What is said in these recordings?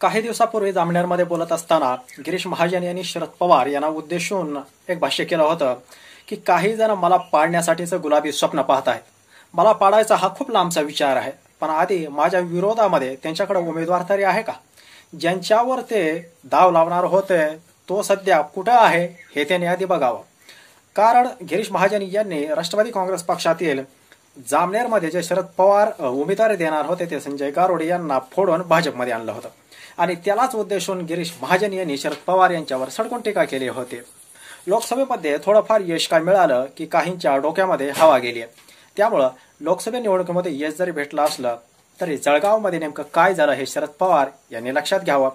काही दिवसापूर्वी जामनेरमध्ये बोलत असताना गिरीश महाजन यांनी शरद पवार यांना उद्देशून एक भाष्य केलं होतं की काही जण मला पाडण्यासाठीचं गुलाबी स्वप्न पाहत आहेत. मला पाडायचा हा खूप लांबचा विचार आहे, पण आधी माझ्या विरोधामध्ये त्यांच्याकडे उमेदवार तरी आहे का? ज्यांच्यावर ते दाव लावणार होते तो सध्या कुठं आहे हे त्यांनी आधी बघावं. कारण गिरीश महाजन यांनी राष्ट्रवादी काँग्रेस पक्षातील जामनेरमध्ये जे शरद पवार उमेदवारी देणार होते ते संजय गारोडे यांना फोडून भाजपमध्ये आणलं होतं आणि त्यालाच उद्देशून गिरीश महाजन यांनी शरद पवार यांच्यावर सडकून टीका केली होती. लोकसभेमध्ये थोडंफार यश काय मिळालं की काहींच्या डोक्यामध्ये हवा गेली. त्यामुळं लोकसभा निवडणुकीमध्ये यश जरी भेटलं असलं तरी जळगावमध्ये नेमकं काय झालं हे शरद पवार यांनी लक्षात घ्यावं.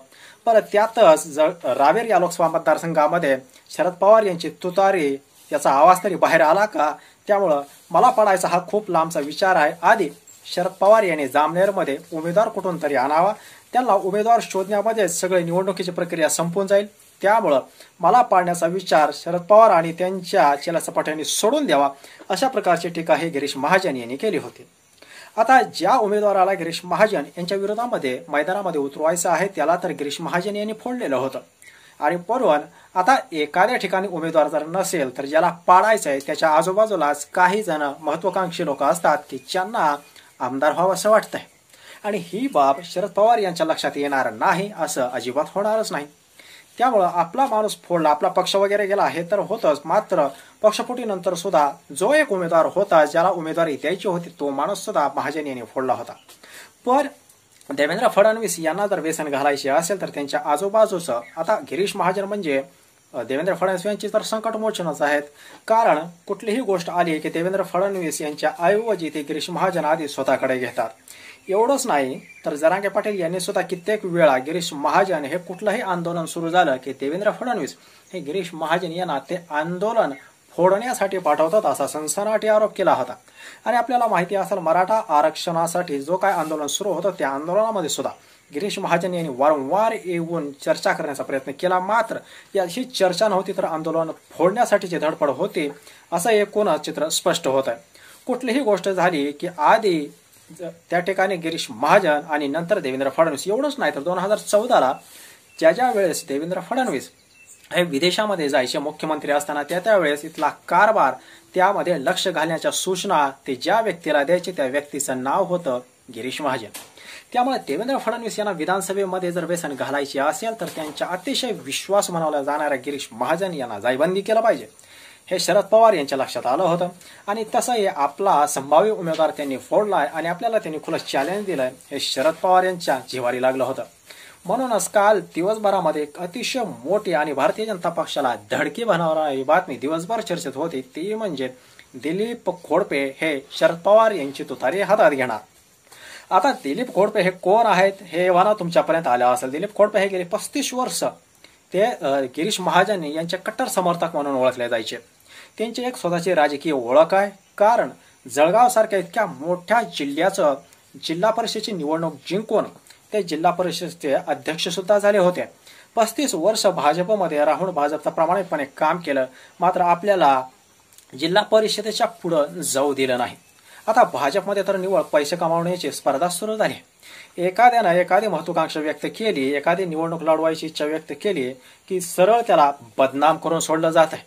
परत त्यातच रावेर या लोकसभा मतदारसंघामध्ये शरद पवार यांची तुतारी याचा आवाज तरी बाहेर आला का? त्यामुळं मला पडायचा हा खूप लांबचा विचार आहे. आधी शरद पवार यांनी जामनेरमध्ये उमेदवार कुठून तरी आणावा. त्यांना उमेदवार शोधण्यामध्ये सगळी निवडणुकीची प्रक्रिया संपून जाईल. त्यामुळं मला पाडण्याचा विचार शरद पवार आणि त्यांच्या चेलासपाट्यांनी सोडून द्यावा, अशा प्रकारची टीका हे गिरीश महाजन यांनी केली होती. आता ज्या उमेदवाराला गिरीश महाजन यांच्या विरोधामध्ये मैदानामध्ये उतरवायचं आहे त्याला तर गिरीश महाजन यांनी फोडलेलं होतं आणि वरून आता एखाद्या ठिकाणी उमेदवार जर नसेल तर ज्याला पाडायचं आहे त्याच्या आजूबाजूलाच काही जण महत्वाकांक्षी लोक असतात की ज्यांना आमदार व्हावं असं वाटतंय आणि ही बाब शरद पवार यांच्या लक्षात येणार नाही असं अजिबात होणारच नाही. त्यामुळं आपला माणूस फोडला, आपला पक्ष वगैरे गेला हे तर होतच, मात्र पक्षफुटीनंतर सुद्धा जो एक उमेदवार होता ज्याला उमेदवारी द्यायची होती तो माणूस सुद्धा महाजन यांनी फोडला होता. पण देवेंद्र फडणवीस यांना जर व्यसन घालायचे असेल तर त्यांच्या आजूबाजूचं आता गिरीश महाजन म्हणजे देवेंद्र फडणवीस यांची तर संकटमोचनच आहेत. कारण कुठलीही गोष्ट आली की देवेंद्र फडणवीस यांच्या ऐवजी ते गिरीश महाजन आधी स्वतःकडे घेतात. एवढंच नाही तर जरांगे पाटील यांनी सुद्धा कित्येक वेळा गिरीश महाजन हे कुठलंही आंदोलन सुरू झालं की देवेंद्र फडणवीस हे गिरीश महाजन यांना ते आंदोलन फोडण्यासाठी पाठवतात असा सनसनाटी आरोप केला होता. आणि आपल्याला माहिती असेल मराठा आरक्षणासाठी जो काय आंदोलन सुरू होतं त्या आंदोलनामध्ये सुद्धा गिरीश महाजन यांनी वारंवार येऊन चर्चा करण्याचा प्रयत्न केला, मात्र याची चर्चा नव्हती तर आंदोलन फोडण्यासाठीची धडपड होती असं एकूण चित्र स्पष्ट होत आहे. कुठलीही गोष्ट झाली की आधी त्या ठिकाणी गिरीश महाजन आणि नंतर देवेंद्र फडणवीस. एवढंच नाही तर 2014ला ज्या वेळेस देवेंद्र फडणवीस हे विदेशामध्ये जायचे मुख्यमंत्री असताना त्यावेळेस इथला कारभार त्यामध्ये लक्ष घालण्याच्या सूचना ते ज्या व्यक्तीला द्यायचे त्या व्यक्तीचं नाव होतं गिरीश महाजन. त्यामुळे देवेंद्र फडणवीस यांना विधानसभेमध्ये जर व्यसन घालायचे असेल तर त्यांच्या अतिशय विश्वास म्हणावल्या जाणाऱ्या गिरीश महाजन यांना जायबंदी केलं पाहिजे हे शरद पवार यांच्या लक्षात आलं होतं. आणि तसंही आपला संभाव्य उमेदवार त्यांनी फोडलाय आणि आपल्याला त्यांनी खुलं चॅलेंज दिलंय हे शरद पवार यांच्या जिव्हारी लागलं होतं. म्हणूनच काल दिवसभरामध्ये एक अतिशय मोठी आणि भारतीय जनता पक्षाला धडकी बनवणारी बातमी दिवसभर चर्चेत होती, ती म्हणजे दिलीप खोडपे हे शरद पवार यांची तुतारी हातात घेणार. आता दिलीप खोडपे हे कोण आहेत हे वाना तुमच्यापर्यंत आलं असेल. दिलीप खोडपे हे गेले 35 वर्ष ते गिरीश महाजन यांचे कट्टर समर्थक म्हणून ओळखले जायचे. त्यांची एक स्वतःची राजकीय ओळख आहे. कारण जळगाव सारख्या इतक्या मोठ्या जिल्ह्याचं जिल्हा परिषदेची निवडणूक जिंकून ते जिल्हा परिषदेचे अध्यक्ष सुद्धा झाले होते. 35 वर्ष भाजपमध्ये राहून भाजपचा प्रामाणिकपणे काम केलं, मात्र आपल्याला जिल्हा परिषदेच्या पुढं जाऊ दिलं नाही. आता भाजपमध्ये तर निवळ पैसे कमावण्याची स्पर्धा सुरू झाली. एखाद्यानं एखादी महत्वाकांक्षा व्यक्त केली, एखादी निवडणूक लढवायची इच्छा व्यक्त केली की सरळ त्याला बदनाम करून सोडलं जात आहे.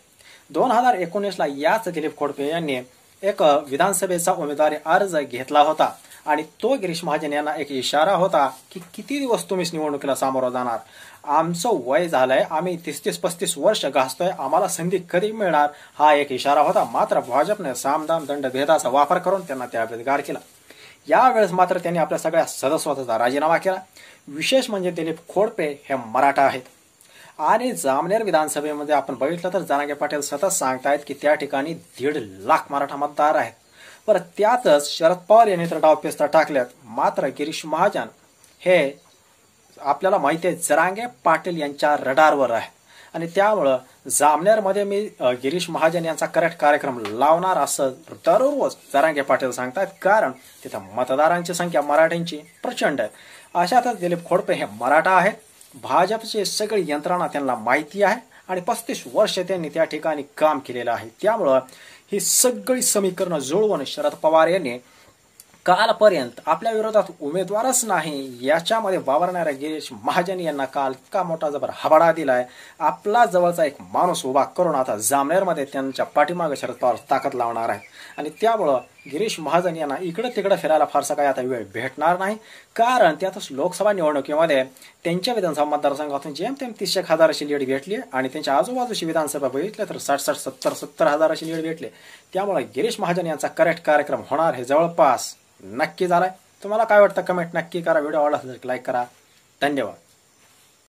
2019ला याच दिलीप खोडपे यांनी एक विधानसभेचा उमेदवारी अर्ज घेतला होता आणि तो गिरीश महाजन यांना एक इशारा होता की किती दिवस तुम्हीच निवडणुकीला सामोरं जाणार, आमचं वय झालंय, आम्ही 30-35 वर्ष घासतोय, आम्हाला संधी कधी मिळणार, हा एक इशारा होता. मात्र भाजपने सामदाम दंड भेदाचा वापर करून त्यांना त्यावेळेस गार केला. यावेळेस मात्र त्यांनी आपल्या सगळ्या सदस्यत्वाचा राजीनामा केला. विशेष म्हणजे दिलीप खोडपे हे मराठा आहेत आणि जामनेर विधानसभेमध्ये आपण बघितलं तर जरांगे पाटील सतत सांगतायत की त्या ठिकाणी 1.5 लाख मराठा मतदार आहेत. परत त्यातच शरद पवार यांनी तर डावपेच टाकल्यात. मात्र गिरीश महाजन हे आपल्याला माहिती आहे जरांगे पाटील यांच्या रडारवर आहे आणि त्यामुळं जामनेरमध्ये मी गिरीश महाजन यांचा करेक्ट कार्यक्रम लावणार असं दररोज जरांगे पाटील सांगतात. कारण तिथं मतदारांची संख्या मराठ्यांची प्रचंड आहे. अशातच दिलीप खोडपे हे मराठा आहेत. भाजपची सगळी यंत्रणा त्यांना माहिती आहे आणि 35 वर्ष त्यांनी त्या ठिकाणी काम केलेलं आहे. त्यामुळं ही सगळी समीकरणं जुळवून शरद पवार यांनी कालपर्यंत आपल्या विरोधात उमेदवारच नाही याच्यामध्ये वावरणाऱ्या गिरीश महाजन यांना काल इतका मोठा जबर हबाडा दिलाय. आपला जवळचा एक माणूस उभा करून आता जामनेरमध्ये त्यांच्या पाठीमागे शरद पवार ताकद लावणार आहे. आणि त्यामुळं गिरीश महाजन यांना इकडं तिकडं फिरायला फारसा काही आता वेळ भेटणार नाही. कारण त्यातच लोकसभा निवडणुकीमध्ये त्यांच्या विधानसभा मतदारसंघातून जेमतेम 30,000 अशी लीड भेटली आणि त्यांच्या आजूबाजूची विधानसभा बघितल्या तर 60-60, 70,000 अशी लीड भेटली. त्यामुळे गिरीश महाजन यांचा करेक्ट कार्यक्रम होणार हे जवळपास नक्की झालाय. तुम्हाला काय वाटतं कमेंट नक्की करा. व्हिडिओ आवडला असेल लाईक करा. धन्यवाद.